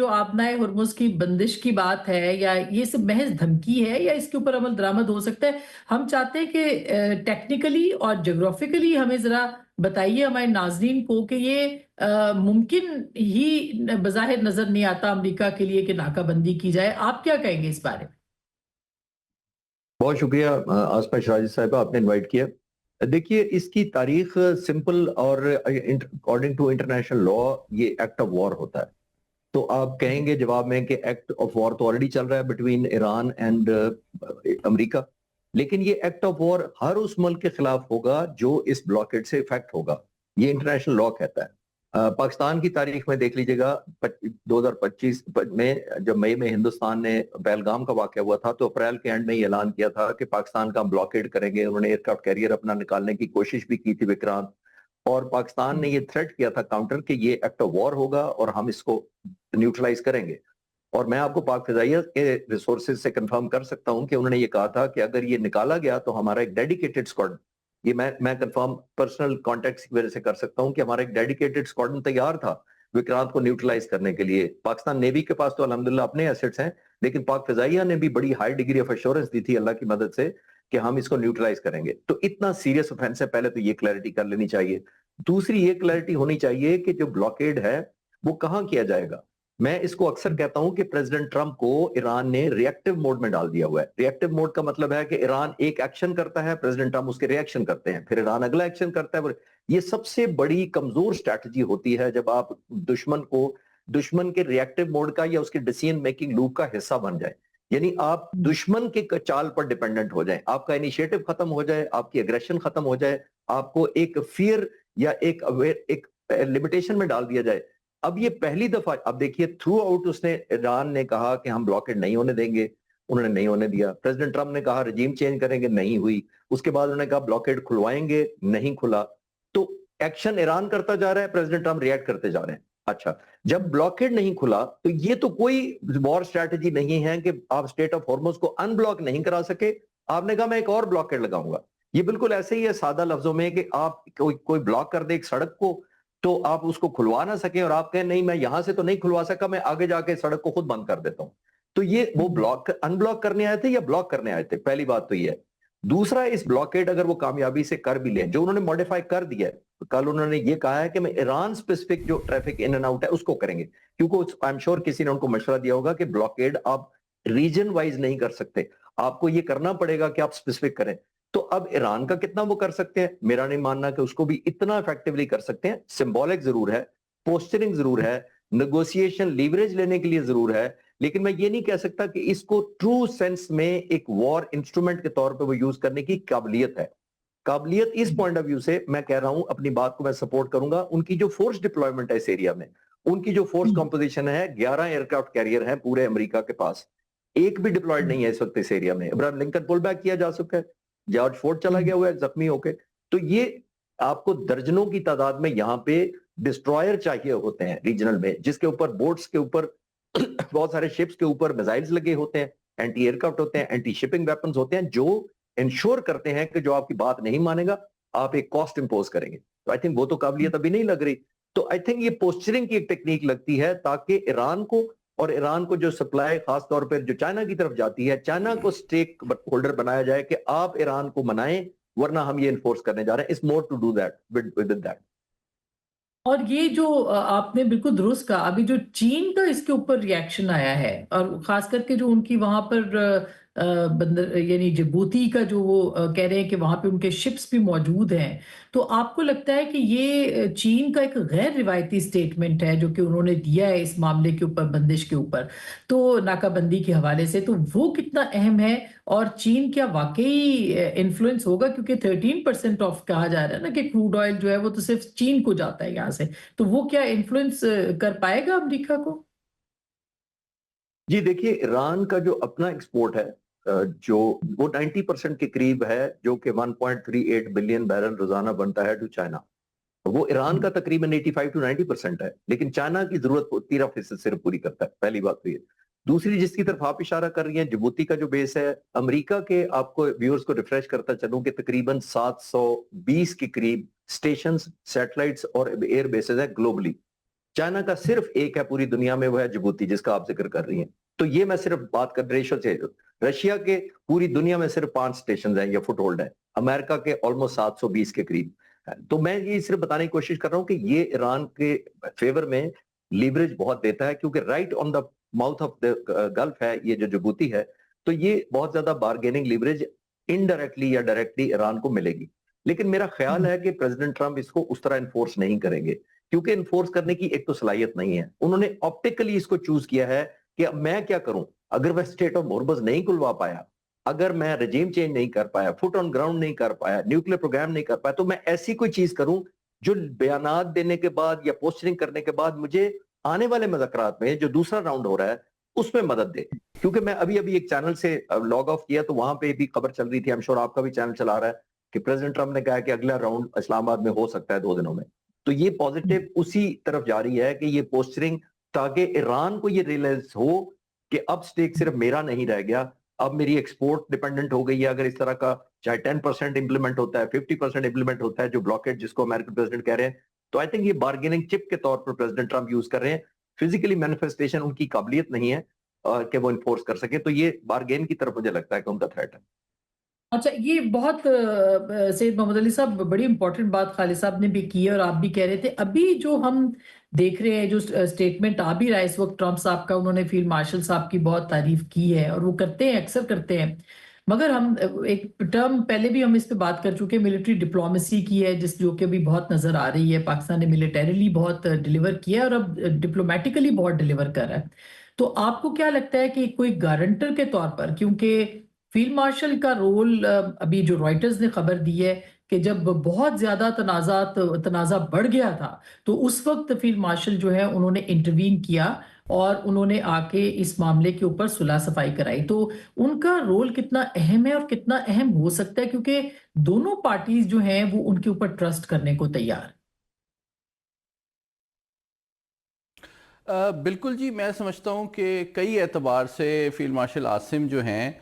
जो आबनाए हुर्मुज की बंदिश की बात है, या ये सब महज धमकी है, या इसके ऊपर अमल दरामद हो सकता है? हम चाहते हैं कि टेक्निकली और ज्योग्राफिकली हमें जरा बताइए हमारे नाजरीन को कि ये मुमकिन ही बज़ाहिर नजर नहीं आता अमेरिका के लिए कि नाकाबंदी की जाए। आप क्या कहेंगे इस बारे में? बहुत शुक्रिया आसमा शराजी साहब, आपने इनवाइट किया। देखिए, इसकी तारीख सिंपल और अकॉर्डिंग टू इंटरनेशनल लॉ ये एक्ट ऑफ वॉर होता है। तो आप कहेंगे जवाब में कि एक्ट ऑफ वॉर तो ऑलरेडी चल रहा है बिटवीन ईरान एंड अमेरिका, लेकिन ये एक्ट ऑफ वॉर हर उस मुल्क के खिलाफ होगा जो इस ब्लॉकेड से इफेक्ट होगा। ये इंटरनेशनल लॉ कहता है। पाकिस्तान की तारीख में देख लीजिएगा, 2025 में जब मई में हिंदुस्तान ने पहलगाम का वाकया हुआ था तो अप्रैल के एंड में ही ऐलान किया था कि पाकिस्तान का ब्लॉकेड करेंगे। उन्होंने एयरक्राफ्ट कैरियर अपना निकालने की कोशिश भी की थी विक्रांत, और पाकिस्तान ने ये थ्रेट किया था काउंटर कि ये एक्ट ऑफ वॉर होगा और हम इसको न्यूट्रलाइज करेंगे। और मैं आपको पाक फिजाइया के रिसोर्सेज से कंफर्म कर सकता हूं कि उन्होंने ये कहा था कि अगर ये निकाला गया तो हमारा एक डेडिकेटेड स्क्वाड, ये मैं कंफर्म पर्सनल कॉन्टेक्ट की वजह से कर सकता हूं कि हमारा एक डेडिकेटेड स्क्वाड्रन तैयार था विक्रांत को न्यूट्रलाइज करने के लिए। पाकिस्तान नेवी के पास तो अल्हम्दुलिल्लाह अपने एसेट्स हैं, लेकिन पाक फिजाइया ने भी बड़ी हाई डिग्री ऑफ एश्योरेंस दी थी अल्लाह की मदद से कि हम इसको न्यूट्रलाइज करेंगे। तो इतना सीरियस ऑफेंस है, पहले तो ये क्लैरिटी कर लेनी चाहिए। दूसरी ये क्लैरिटी होनी चाहिए कि जो ब्लॉकेड है वो कहाँ किया जाएगा। मैं इसको अक्सर कहता हूं कि प्रेसिडेंट ट्रंप को ईरान ने रिएक्टिव मोड में डाल दिया हुआ है। रिएक्टिव मोड का मतलब है कि ईरान एक एक्शन करता है, प्रेसिडेंट ट्रंप उसके रिएक्शन करते हैं, फिर ईरान अगला एक्शन करता है। ये सबसे बड़ी कमजोर स्ट्रैटेजी होती है जब आप दुश्मन के रिएक्टिव मोड का या उसके डिसीजन मेकिंग लूप का हिस्सा बन जाए, यानी आप दुश्मन के चाल पर डिपेंडेंट हो जाए, आपका इनिशिएटिव खत्म हो जाए, आपकी एग्रेशन खत्म हो जाए, आपको एक फियर या एक लिमिटेशन में डाल दिया जाए। अब ये पहली दफा, अब देखिए थ्रू आउट उसने, ईरान ने कहा कि हम ब्लॉकेड नहीं होने देंगे, उन्होंने नहीं होने दिया। प्रेसिडेंट ट्रंप ने कहा रजीम चेंज करेंगे, नहीं हुई। उसके बाद उन्होंने कहा ब्लॉकेड खुलवाएंगे, नहीं खुला। तो एक्शन ईरान करता जा रहा है, प्रेसिडेंट ट्रंप रिएक्ट करते जा रहे हैं। अच्छा, जब ब्लॉकेड नहीं खुला तो ये तो कोई वॉर स्ट्रैटेजी नहीं है कि आप स्टेट ऑफ हॉर्मुज को अनब्लॉक नहीं करा सके, आपने कहा मैं एक और ब्लॉकेड लगाऊंगा। ये बिल्कुल ऐसे ही है सादा लफ्जों में कि आप कोई ब्लॉक कर दे एक सड़क को तो आप उसको खुलवा ना सके, और आप कहें नहीं मैं यहां से तो नहीं खुलवा सका, मैं आगे जाके सड़क को खुद बंद कर देता हूं। तो ये वो ब्लॉक अनब्लॉक करने आए थे या ब्लॉक करने आए थे, पहली बात तो ये है। दूसरा, इस ब्लॉकेड अगर वो कामयाबी से कर भी ले, जो उन्होंने मॉडिफाई कर दिया है, कल उन्होंने ये कहा है कि मैं ईरान स्पेसिफिक जो ट्रैफिक इन एंड आउट है उसको करेंगे, क्योंकि आई एम श्योर किसी ने उनको मशवरा दिया होगा कि ब्लॉकेड आप रीजन वाइज नहीं कर सकते, आपको ये करना पड़ेगा कि आप स्पेसिफिक करें। तो अब ईरान का कितना वो कर सकते हैं, मेरा नहीं मानना कि उसको भी इतना इफेक्टिवली कर सकते हैं। सिंबॉलिक जरूर है, पोस्चरिंग जरूर है, नेगोशिएशन लीवरेज लेने के लिए जरूर है, लेकिन मैं ये नहीं कह सकता कि इसको ट्रू सेंस में एक वॉर इंस्ट्रूमेंट के तौर पे वो यूज करने की काबिलियत है। काबिलियत इस पॉइंट ऑफ व्यू से मैं कह रहा हूं, अपनी बात को मैं सपोर्ट करूंगा, उनकी जो फोर्स डिप्लॉयमेंट है इस एरिया में, उनकी जो फोर्स कंपोजिशन है, 11 एयरक्राफ्ट कैरियर है पूरे अमेरिका के पास, एक भी डिप्लॉयड नहीं है इस वक्त इस एरिया में। इब्राहिम लिंकन पुल बैक किया जा चुका है, जॉर्ज फोर्ड चला गया हुआ है जख्मी होके। तो ये आपको दर्जनों की तादाद में यहाँ पे डिस्ट्रॉयर चाहिए होते हैं रीजनल में, जिसके ऊपर बोट्स के ऊपर बहुत सारे शिप्स के ऊपर मिसाइल्स लगे होते हैं, एंटी एयरक्राफ्ट होते हैं, एंटी शिपिंग वेपन्स होते हैं, जो इंश्योर करते हैं कि जो आपकी बात नहीं मानेगा आप एक कॉस्ट इंपोज करेंगे। तो आई थिंक वो तो काबिलियत अभी नहीं लग रही। तो आई थिंक ये पोस्चरिंग की एक टेक्निक लगती है ताकि ईरान को, और ईरान को जो सप्लाई खास तौर पर जो चाइना की तरफ जाती है, चाइना को स्टेक होल्डर बनाया जाए कि आप ईरान को मनाएं वरना हम ये इन्फोर्स करने जा रहे हैं। It's more to do that with that. और ये जो आपने बिल्कुल दुरुस्त कहा, अभी जो चीन का इसके ऊपर रिएक्शन आया है, और खास करके जो उनकी वहां पर बंदर यानी जिबूती का जो वो कह रहे हैं कि वहां पे उनके शिप्स भी मौजूद हैं, तो आपको लगता है कि ये चीन का एक गैर रिवायती स्टेटमेंट है जो कि उन्होंने दिया है इस मामले के ऊपर, बंदिश के ऊपर, तो नाकाबंदी के हवाले से, तो वो कितना अहम है? और चीन क्या वाकई इन्फ्लुएंस होगा? क्योंकि 13% ऑफ कहा जा रहा है ना कि क्रूड ऑयल जो है वो तो सिर्फ चीन को जाता है यहाँ से, तो वो क्या इन्फ्लुएंस कर पाएगा अमेरिका को? जी देखिए, ईरान का जो अपना एक्सपोर्ट है जो वो 90% के करीब है, जो कि 1.38 बिलियन बैरल रोजाना बनता है टू चाइना। वो ईरान का तकरीबन 85 टू 90% है, लेकिन चाइना की जरूरत 13% सिर्फ पूरी करता है। पहली बात तो ये। दूसरी जिसकी तरफ आप इशारा कर रही हैं, जिबूती का जो बेस है, अमेरिका के, आपको व्यूअर्स को रिफ्रेश करता चलूं कि तकरीबन 720 के करीब स्टेशंस, सैटेलाइट्स और एयर बेसेस है ग्लोबली। चाइना का सिर्फ एक है पूरी दुनिया में, वो है जिबूती, जिसका आप जिक्र कर रही हैं। तो ये मैं सिर्फ बात कर रेशो से, रशिया के पूरी दुनिया में सिर्फ 5 स्टेशन हैं या फुट होल्ड है, अमेरिका के ऑलमोस्ट 720 के करीब। तो मैं ये सिर्फ बताने की कोशिश कर रहा हूं कि ये ईरान के फेवर में लीवरेज बहुत देता है, क्योंकि right on the mouth of the gulf है ये जो जिबूती है, तो ये बहुत ज्यादा बार्गेनिंग लीवरेज इनडायरेक्टली या डायरेक्टली ईरान को मिलेगी। लेकिन मेरा ख्याल है कि प्रेसिडेंट ट्रंप इसको उस तरह इन्फोर्स नहीं करेंगे, क्योंकि इन्फोर्स करने की एक तो सलाहियत नहीं है। उन्होंने ऑप्टिकली इसको चूज किया है कि अब मैं क्या करूं, अगर मैं स्टेट ऑफ मोरबस नहीं खुलवा पाया, अगर मैं रजीम चेंज नहीं कर पाया, फुट ऑन ग्राउंड नहीं कर पाया, न्यूक्लियर प्रोग्राम नहीं कर पाया, तो मैं ऐसी कोई चीज करूं जो बयानात देने के बाद या पोस्टरिंग करने के बाद मुझे आने वाले मुज़ाकरात में जो दूसरा राउंड हो रहा है उसमें मदद दे। क्योंकि मैं अभी अभी एक चैनल से लॉग ऑफ किया, तो वहां पे भी खबर चल रही थी, आई एम श्योर आपका भी चैनल चला रहा है, कि प्रेसिडेंट ट्रंप ने कहा है कि अगला राउंड इस्लामाबाद में हो सकता है 2 दिनों में। तो ये पॉजिटिव उसी तरफ जा रही है कि ये पोस्टरिंग, ताकि ईरान को ये रियलाइज हो कि अब स्टेक सिर्फ मेरा नहीं रह गया, अब मेरी एक्सपोर्ट डिपेंडेंट हो गई है। अगर इस तरह का चाहे 10% इंप्लीमेंट होता है, 50% इंप्लीमेंट होता है, जो ब्लॉकेट जिसको अमेरिकन प्रेसिडेंट कह रहे हैं, तो आई थिंक ये बार्गेनिंग चिप के तौर पर प्रेसिडेंट ट्रंप यूज कर रहे हैं। फिजिकली मैनिफेस्टेशन उनकी काबिलियत नहीं है कि वो इन्फोर्स कर सके, तो ये बार्गेन की तरफ मुझे लगता है कि उनका थ्रेट है। अच्छा, ये बहुत सैयद मोहम्मद अली साहब, बड़ी इंपॉर्टेंट बात खालिद साहब ने भी की है और आप भी कह रहे थे। अभी जो हम देख रहे हैं, जो स्टेटमेंट आ भी रहा है इस वक्त ट्रंप साहब का, उन्होंने फील्ड मार्शल साहब की बहुत तारीफ की है और वो करते हैं, अक्सर करते हैं। मगर हम एक टर्म पहले भी हम इस पे बात कर चुके हैं, मिलिट्री डिप्लोमेसी की है, जिस जो कि भी बहुत नजर आ रही है। पाकिस्तान ने मिलिटरीली बहुत डिलीवर किया है और अब डिप्लोमेटिकली बहुत डिलीवर कर रहा है। तो आपको क्या लगता है कि कोई गारंटर के तौर पर, क्योंकि फील्ड मार्शल का रोल, अभी जो रॉयटर्स ने खबर दी है कि जब बहुत ज्यादा तनाजा बढ़ गया था, तो उस वक्त फील्ड मार्शल जो है उन्होंने इंटरवीन किया और उन्होंने आके इस मामले के ऊपर सुलह सफाई कराई। तो उनका रोल कितना अहम है और कितना अहम हो सकता है, क्योंकि दोनों पार्टीज जो हैं वो उनके ऊपर ट्रस्ट करने को तैयार। बिल्कुल जी, मैं समझता हूँ कि कई एतबार से फ़ील्ड मार्शल आसिम जो हैं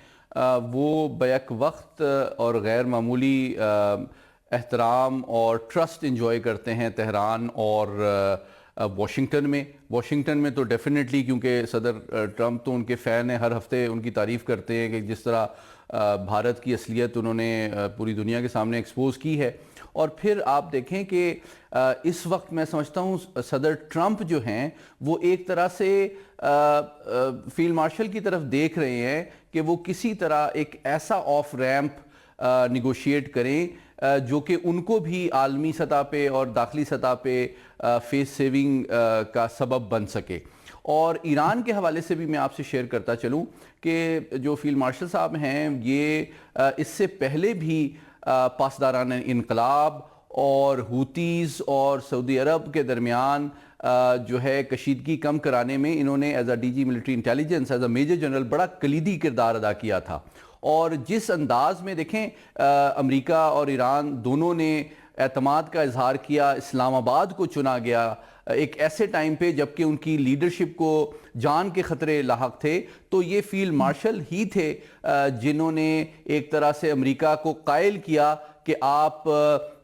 वो बैक वक्त और गैर मामूली एहतराम और ट्रस्ट इंजॉय करते हैं तेहरान और वाशिंगटन में तो डेफिनेटली, क्योंकि सदर ट्रंप तो उनके फ़ैन हैं, हर हफ्ते उनकी तारीफ़ करते हैं कि जिस तरह भारत की असलियत उन्होंने पूरी दुनिया के सामने एक्सपोज़ की है। और फिर आप देखें कि इस वक्त मैं समझता हूँ सदर ट्रंप जो हैं वो एक तरह से फील्ड मार्शल की तरफ देख रहे हैं कि वो किसी तरह एक ऐसा ऑफ रैंप निगोशिएट करें जो कि उनको भी आलमी सतह पे और दाखिली सतह पे फेस सेविंग का सबब बन सके। और ईरान के हवाले से भी मैं आपसे शेयर करता चलूँ कि जो फील्ड मार्शल साहब हैं ये इससे पहले भी पासदारान इनकलाब और हूतीज़ और सऊदी अरब के दरमियान जो है कशीदगी कम कराने में इन्होंने as a DG military intelligence, as a major general बड़ा कलीदी किरदार अदा किया था। और जिस अंदाज में देखें अमेरिका और ईरान दोनों ने एतमाद का इजहार किया, इस्लामाबाद को चुना गया एक ऐसे टाइम पे जबकि उनकी लीडरशिप को जान के ख़तरे लाहक थे, तो ये फील्ड मार्शल ही थे जिन्होंने एक तरह से अमेरिका को कायल किया कि आप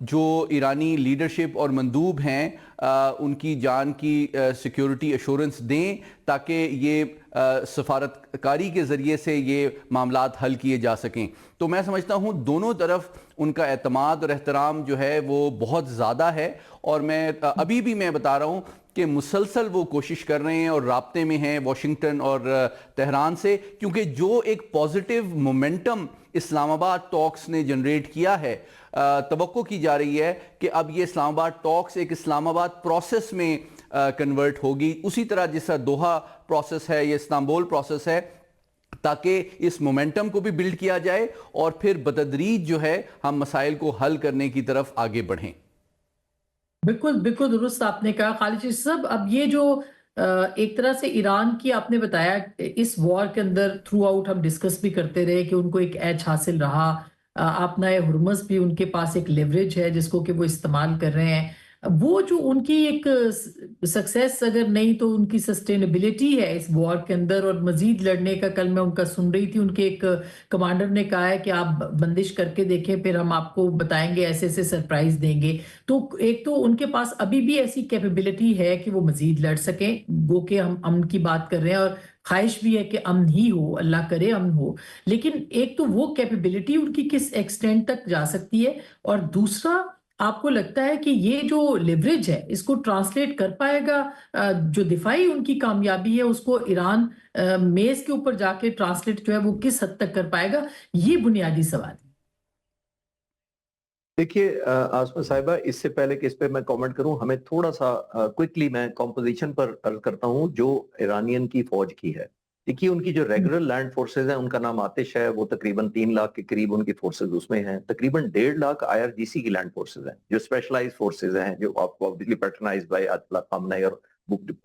जो ईरानी लीडरशिप और मंदूब हैं उनकी जान की सिक्योरिटी एश्योरेंस दें ताकि ये सफारतकारी के ज़रिए से ये मामलात हल किए जा सकें। तो मैं समझता हूँ दोनों तरफ उनका एतमाद और एहतराम जो है वो बहुत ज़्यादा है। और मैं अभी भी मैं बता रहा हूँ कि मुसलसल वो कोशिश कर रहे हैं और राब्ते में हैं वाशिंगटन और तेहरान से, क्योंकि जो एक पॉजिटिव मोमेंटम इस्लामाबाद टॉक्स ने जनरेट किया है, तवक्को की जा रही है कि अब ये इस्लामाबाद टॉक्स एक इस्लामाबाद प्रोसेस में कन्वर्ट होगी, उसी तरह जिस दोहा प्रोसेस है, ये इस्तांबुल प्रोसेस है, ताकि इस मोमेंटम को भी बिल्ड किया जाए और फिर बतदरीज जो है हम मसाइल को हल करने की तरफ आगे बढ़ें। बिल्कुल बिल्कुल दुरुस्त आपने कहा खालिद साहब। अब ये जो एक तरह से ईरान की आपने बताया, इस वॉर के अंदर थ्रू आउट हम डिस्कस भी करते रहे कि उनको एक एज हासिल रहा, अपना हुर्मुज़ भी उनके पास एक लेवरेज है जिसको कि वो इस्तेमाल कर रहे हैं। वो जो उनकी एक सक्सेस अगर नहीं तो उनकी सस्टेनेबिलिटी है इस वॉर के अंदर और मजीद लड़ने का, कल मैं उनका सुन रही थी, उनके एक कमांडर ने कहा है कि आप बंदिश करके देखें, फिर हम आपको बताएंगे, ऐसे ऐसे सरप्राइज देंगे। तो एक तो उनके पास अभी भी ऐसी कैपेबिलिटी है कि वो मजीद लड़ सकें, गो के हम अमन की बात कर रहे हैं और ख्वाहिश भी है कि अमन ही हो, अल्लाह करे अमन हो, लेकिन एक तो वो कैपेबिलिटी उनकी किस एक्सटेंट तक जा सकती है, और दूसरा आपको लगता है कि ये जो लेवरेज है इसको ट्रांसलेट कर पाएगा, जो दिफाई उनकी कामयाबी है उसको ईरान मेज के ऊपर जाके ट्रांसलेट जो है वो किस हद तक कर पाएगा, ये बुनियादी सवाल है। देखिए आसमा साहिबा, इससे पहले कि इस पे मैं कमेंट करूं, हमें थोड़ा सा क्विकली मैं कॉम्पोजिशन पर अर्ज करता हूं जो ईरानियन की फौज की है। देखिए, उनकी जो रेगुलर लैंड फोर्सेज हैं, उनका नाम आतिश है, वो तकरीबन 3 लाख के करीब उनकी फोर्सेज उसमें हैं। तकरीबन 1.5 लाख IRGC की लैंड फोर्सेज हैं, जो स्पेशलाइज फोर्सेज हैं, जो आपको ऑब्वियसली पैटर्नाइज्ड बाय अयतुल्लाह खामनेई, और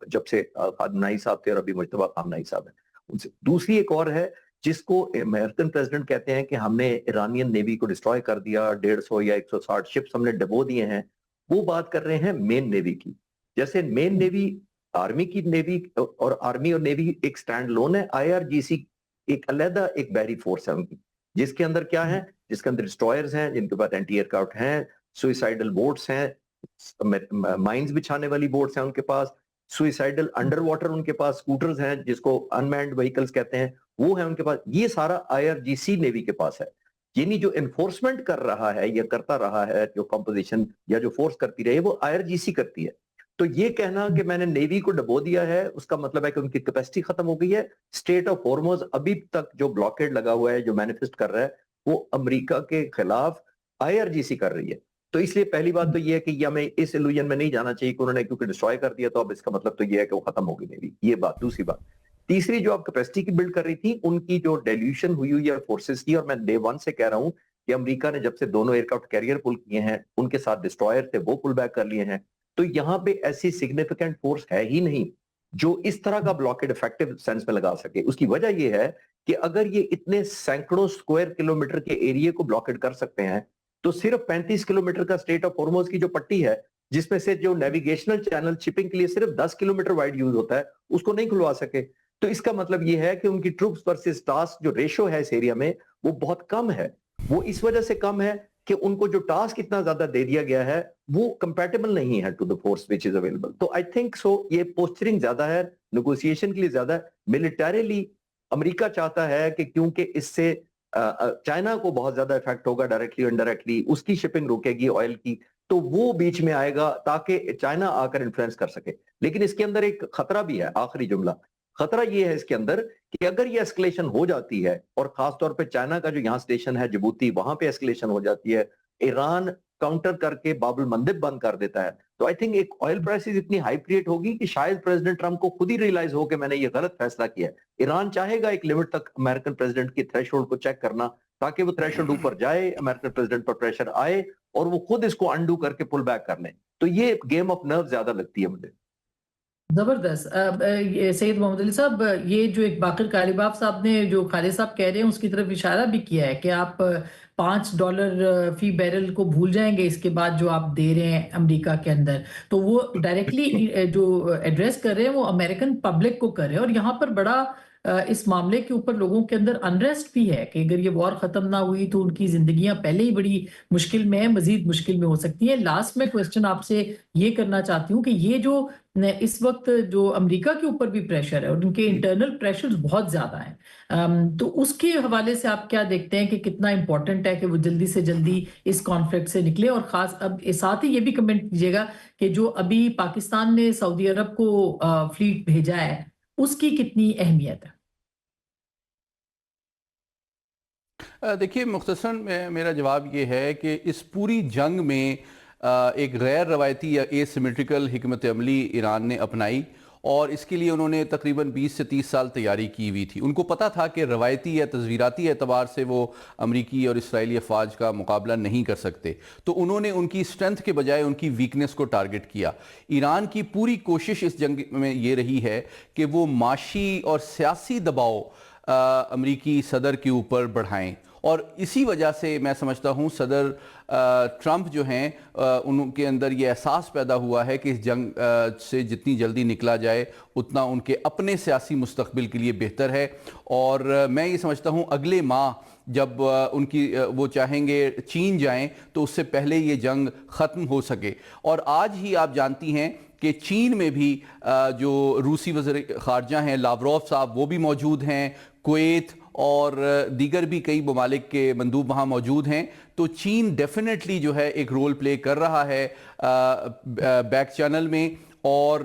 जब से खामनेई साहब थे और अभी मुज्तबा खामनेई साहब हैं उनसे। दूसरी एक और है जिसको अमेरिकन प्रेसिडेंट कहते हैं कि हमने ईरानियन नेवी को डिस्ट्रॉय कर दिया, 150 या 160 शिप्स हमने डबो दिए हैं। वो बात कर रहे हैं मेन नेवी की। जैसे मेन नेवी, आर्मी की नेवी, और आर्मी और नेवी एक स्टैंड लोन है। IRGC एक अलहदा एक बहरी फोर्स है उनकी, जिसके अंदर क्या है, जिसके अंदर डिस्ट्रॉयर्स हैं, जिनके पास एंटी एयरक्राफ्ट हैं, सुइसाइडल बोट्स हैं, माइंस बिछाने वाली बोट्स हैं उनके पास, सुइसाइडल अंडर वाटर उनके पास स्कूटर्स हैं जिसको अनमैन्ड व्हीकल्स कहते हैं, वो है उनके पास। ये सारा IRGC नेवी के पास है। यानी जो एनफोर्समेंट कर रहा है या करता रहा है, जो कंपोजिशन या जो फोर्स करती रही है, वो IRGC करती है। तो ये कहना कि मैंने नेवी को डबो दिया है, उसका मतलब है कि उनकी कैपेसिटी खत्म हो गई है। स्टेट ऑफ हॉर्मुज अभी तक जो ब्लॉकेड लगा हुआ है, जो मैनिफेस्ट कर रहा है, वो अमेरिका के खिलाफ IRGC कर रही है। तो इसलिए पहली बात तो ये है कि हमें इस इल्यूजन में नहीं जाना चाहिए कि उन्होंने क्योंकि डिस्ट्रॉय कर दिया तो अब इसका मतलब तो ये है कि वो खत्म होगी नेवी। ये बात। दूसरी बात, तीसरी जो आप कैपेसिटी की बिल्ड कर रही थी, उनकी जो डेल्यूशन हुई हुई है फोर्सेस की, और मैं डे 1 से कह रहा हूं कि अमेरिका ने जब से दोनों एयरक्राफ्ट कैरियर पुल किए हैं, उनके साथ डिस्ट्रॉयर थे वो पुल बैक कर लिए हैं, तो यहाँ पे ऐसी सिग्निफिकेंट फोर्स है ही नहीं जो इस तरह का ब्लॉकेड इफेक्टिव सेंस में लगा सके। उसकी वजह यह है कि अगर ये इतने सैकड़ों स्क्वायर किलोमीटर के एरिया को ब्लॉकेड कर सकते हैं, तो सिर्फ 35 किलोमीटर का स्टेट ऑफ हॉर्मुज की जो पट्टी है, जिसमें से जो नेविगेशनल चैनल शिपिंग के लिए सिर्फ 10 किलोमीटर वाइड यूज होता है, उसको नहीं खुलवा सके। तो इसका मतलब यह है कि उनकी ट्रूप्स वर्सेस टास्क जो रेशो है इस एरिया में, वो बहुत कम है। वो इस वजह से कम है कि उनको जो टास्क इतना ज्यादा दे दिया गया है, वो कंपैटिबल नहीं है to the force which is available. तो आई थिंक सो ये पोस्चरिंग ज्यादा है, नेगोशिएशन के लिए ज्यादा है। मिलिटरीली अमेरिका चाहता है कि क्योंकि इससे चाइना को बहुत ज्यादा इफेक्ट होगा डायरेक्टली और इनडायरेक्टली, उसकी शिपिंग रुकेगी ऑयल की, तो वो बीच में आएगा ताकि चाइना आकर इन्फ्लुएंस कर सके। लेकिन इसके अंदर एक खतरा भी है, आखिरी जुमला, खतरा ये है इसके अंदर कि अगर ये एस्केलेशन हो जाती है, और खासतौर पे चाइना का जो यहाँ स्टेशन है जिबूती, वहां पे एस्केलेशन हो जाती है, ईरान काउंटर करके बाबुल मंदिब बंद कर देता है, तो आई थिंक एक ऑयल प्राइसेस इतनी हाई क्रिएट होगी कि शायद प्रेसिडेंट ट्रंप को खुद ही रियलाइज हो कि मैंने ये गलत फैसला किया है। ईरान चाहेगा एक लिमिट तक अमेरिकन प्रेसिडेंट की थ्रेशोल्ड को चेक करना, ताकि वो थ्रेशोल्ड ऊपर जाए, अमेरिकन प्रेसिडेंट पर प्रेशर आए और वो खुद इसको अंडू करके पुल बैक कर लें। तो ये गेम ऑफ नर्व ज्यादा लगती है मुझे। जबरदस्त। सैयद मोहम्मद अली साहब, ये जो एक बाकर कालिबाफ साहब ने जो खालिद साहब कह रहे हैं उसकी तरफ इशारा भी किया है कि आप $5 फी बैरल को भूल जाएंगे इसके बाद जो आप दे रहे हैं अमेरिका के अंदर। तो वो डायरेक्टली जो एड्रेस कर रहे हैं वो अमेरिकन पब्लिक को कर रहे हैं, और यहाँ पर बड़ा इस मामले के ऊपर लोगों के अंदर अनरेस्ट भी है कि अगर ये वॉर खत्म ना हुई तो उनकी जिंदगियां पहले ही बड़ी मुश्किल में है, मजीद मुश्किल में हो सकती है। लास्ट में क्वेश्चन आपसे ये करना चाहती हूँ कि ये जो इस वक्त जो अमेरिका के ऊपर भी प्रेशर है और उनके इंटरनल प्रेशर्स बहुत ज्यादा हैं, तो उसके हवाले से आप क्या देखते हैं कि कितना इंपॉर्टेंट है कि वो जल्दी से जल्दी इस कॉन्फ्लिक्ट से निकले? और खास अब साथ ही ये भी कमेंट कीजिएगा कि जो अभी पाकिस्तान ने सऊदी अरब को फ्लीट भेजा है उसकी कितनी अहमियत है? देखिए, मुख्तसरन मेरा जवाब ये है कि इस पूरी जंग में एक गैर रवायती या एसिमेट्रिकल हिकमत अमली ईरान ने अपनाई, और इसके लिए उन्होंने तकरीबन 20 से 30 साल तैयारी की हुई थी। उनको पता था कि रवायती या तस्वीराती एतबार से वो अमरीकी और इसराइली अफवाज का मुकाबला नहीं कर सकते, तो उन्होंने उनकी स्ट्रेंथ के बजाय उनकी वीकनेस को टारगेट किया। ईरान की पूरी कोशिश इस जंग में ये रही है कि वो माशी और सियासी दबाव अमरीकी सदर के ऊपर बढ़ाएं, اور اسی وجہ سے میں سمجھتا ہوں صدر ٹرمپ جو ہیں ان کے اندر یہ احساس پیدا ہوا ہے کہ اس جنگ سے جتنی جلدی نکلا جائے اتنا ان کے اپنے سیاسی مستقبل کے لیے بہتر ہے. اور میں یہ سمجھتا ہوں اگلے ماہ جب ان کی وہ چاہیں گے چین جائیں تو اس سے پہلے یہ جنگ ختم ہو سکے. اور آج ہی آپ جانتی ہیں کہ چین میں بھی جو روسی وزیر خارجہ ہیں لاوروف صاحب وہ بھی موجود ہیں, کویت اور دیگر بھی کئی ممالک کے مندوب وہاں موجود ہیں. تو چین ڈیفینیٹلی جو ہے ایک رول پلے کر رہا ہے بیک چینل میں, اور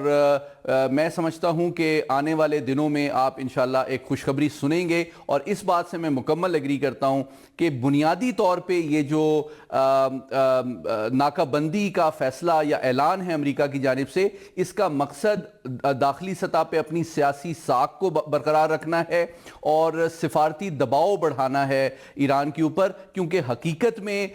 میں سمجھتا ہوں کہ آنے والے دنوں میں آپ انشاءاللہ ایک خوشخبری سنیں گے. اور اس بات سے میں مکمل ایگری کرتا ہوں کہ بنیادی طور پہ یہ جو ناکہ بندی کا فیصلہ یا اعلان ہے امریکہ کی جانب سے, اس کا مقصد داخلی سطح پہ اپنی سیاسی ساکھ کو برقرار رکھنا ہے اور سفارتی دباؤ بڑھانا ہے ایران کے اوپر, کیونکہ حقیقت میں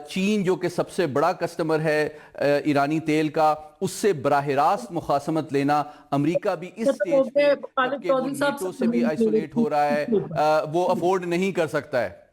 چین جو کہ سب سے بڑا کسٹمر ہے ایرانی تیل کا, اس سے براہ راست مخاصمت لینا امریکہ بھی اس سٹیج پہ جبکہ وہ نیٹو سے بھی آئسولیٹ ہو رہا ہے وہ افورڈ نہیں کر سکتا ہے.